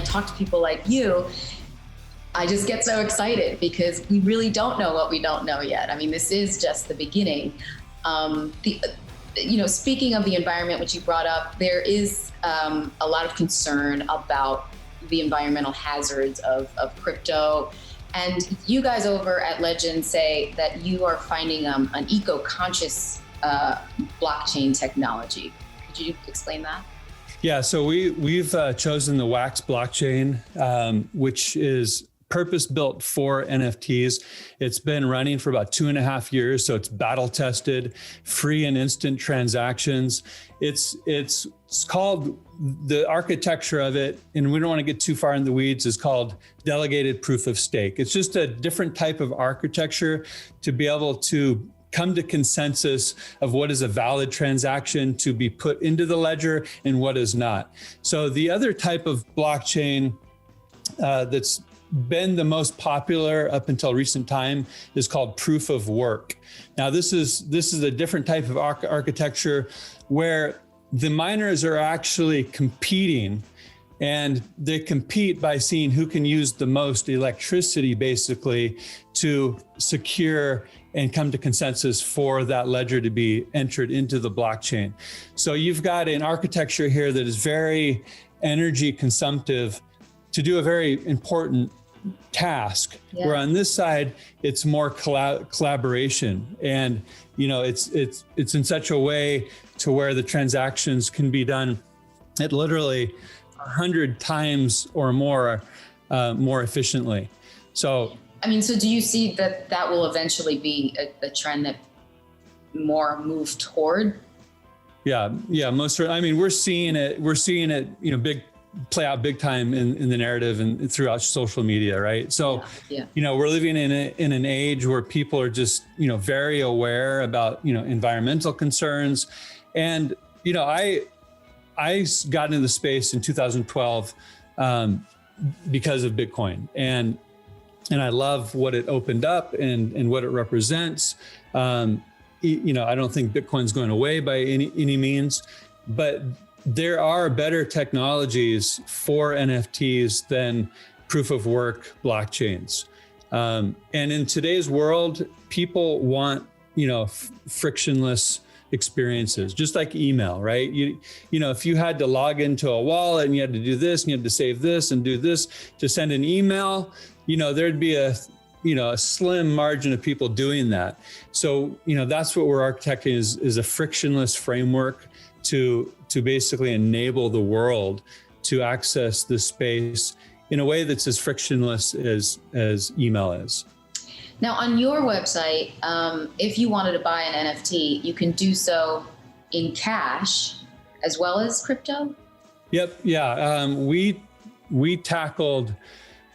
talk to people like you, I just get so excited because we really don't know what we don't know yet. I mean, this is just the beginning. Speaking of the environment, which you brought up, there is a lot of concern about the environmental hazards of crypto. And you guys over at Legend say that you are finding an eco-conscious blockchain technology. Could you explain that? Yeah, so we've chosen the Wax blockchain, which is purpose-built for NFTs. It's been running for about 2.5 years, so it's battle tested, free and instant transactions. It's called, the architecture of it, and we don't want to get too far in the weeds, is called delegated proof of stake. It's just a different type of architecture to be able to come to consensus of what is a valid transaction to be put into the ledger and what is not. So the other type of blockchain that's been the most popular up until recent time is called proof of work. Now this is a different type of architecture where the miners are actually competing, and they compete by seeing who can use the most electricity basically to secure and come to consensus for that ledger to be entered into the blockchain. So you've got an architecture here that is very energy consumptive to do a very important task, where on this side it's more collaboration, and it's in such a way to where the transactions can be done at literally 100 times or more efficiently. So so do you see that will eventually be a trend that more move toward? Yeah, most certainly. I mean, we're seeing it, play out big time in the narrative and throughout social media, right? So, we're living in an age where people are just, very aware about, environmental concerns. And, I got into the space in 2012 because of Bitcoin. And I love what it opened up and what it represents. I don't think Bitcoin's going away by any means, but there are better technologies for NFTs than proof of work blockchains. And in today's world, people want, frictionless experiences, just like email, right? If you had to log into a wallet and you had to do this and you had to save this and do this to send an email, there'd be a slim margin of people doing that. So, that's what we're architecting is a frictionless framework to basically enable the world to access this space in a way that's as frictionless as email is. Now, on your website, if you wanted to buy an NFT, you can do so in cash as well as crypto? Yep. Yeah. We tackled,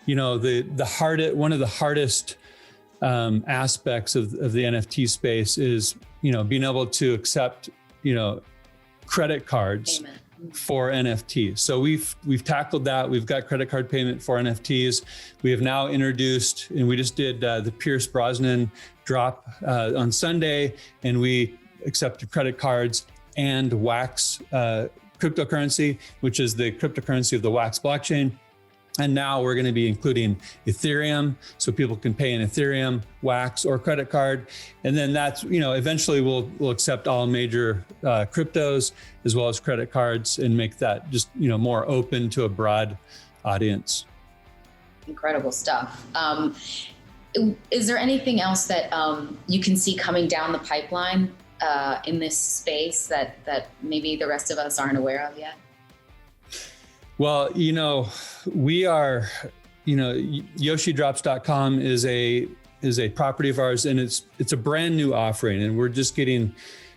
one of the hardest aspects of the NFT space is, being able to accept, credit cards for NFTs. So we've tackled that. We've got credit card payment for NFTs. We have now introduced, and we just did the Pierce Brosnan drop on Sunday, and we accepted credit cards and Wax cryptocurrency, which is the cryptocurrency of the Wax blockchain. And now we're going to be including Ethereum, so people can pay in Ethereum, Wax, or credit card. And then that's, eventually we'll accept all major cryptos as well as credit cards and make that just, more open to a broad audience. Incredible stuff. Is there anything else that you can see coming down the pipeline in this space that maybe the rest of us aren't aware of yet? Well, we are, YoshiDrops.com is a property of ours, and it's a brand new offering, and we're just getting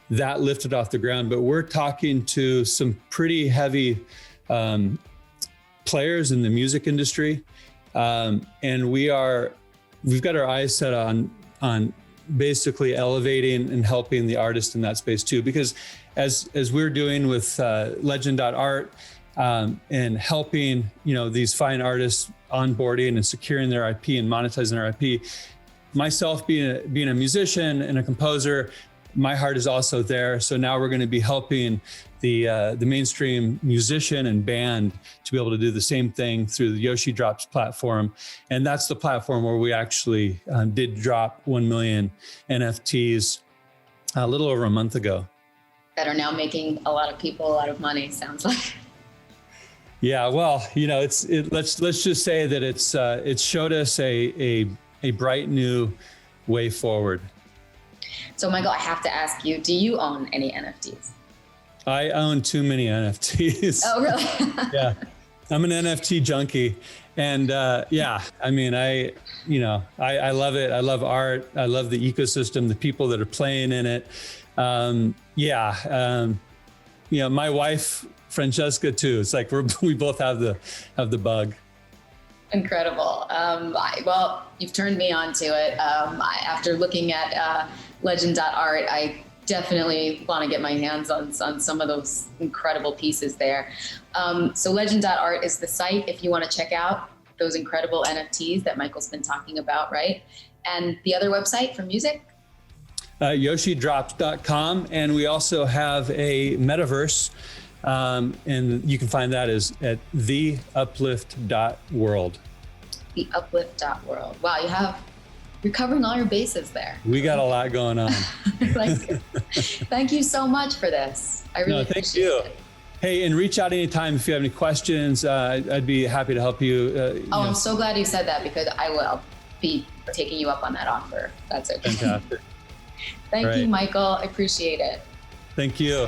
that lifted off the ground. But we're talking to some pretty heavy players in the music industry, and we've got our eyes set on basically elevating and helping the artist in that space too, because as we're doing with LGND.art. And helping, these fine artists onboarding and securing their IP and monetizing their IP. Myself being a musician and a composer, my heart is also there. So now we're going to be helping the mainstream musician and band to be able to do the same thing through the Yoshi Drops platform. And that's the platform where we actually did drop 1 million NFTs a little over a month ago. That are now making a lot of people a lot of money, sounds like. Yeah, well, let's just say that it's showed us a bright new way forward. So Michael, I have to ask you, do you own any NFTs? I own too many NFTs. Oh, really? Yeah, I'm an NFT junkie. And yeah, I mean, I love it. I love art. I love the ecosystem, the people that are playing in it. My wife, Francesca too. It's like we both have the bug. Incredible. Well, you've turned me on to it. After looking at LGND.art, I definitely want to get my hands on some of those incredible pieces there. So LGND.art is the site if you want to check out those incredible NFTs that Michael's been talking about, right? And the other website for music? YoshiDrops.com. And we also have a metaverse. And you can find that at theuplift.world. Theuplift.world. Wow, you're covering all your bases there. We got a lot going on. Thank you so much for this. I really appreciate it. Hey, and reach out anytime if you have any questions. I'd be happy to help you. I'm so glad you said that, because I will be taking you up on that offer. That's okay. Fantastic. Thank you, Michael. I appreciate it. Thank you.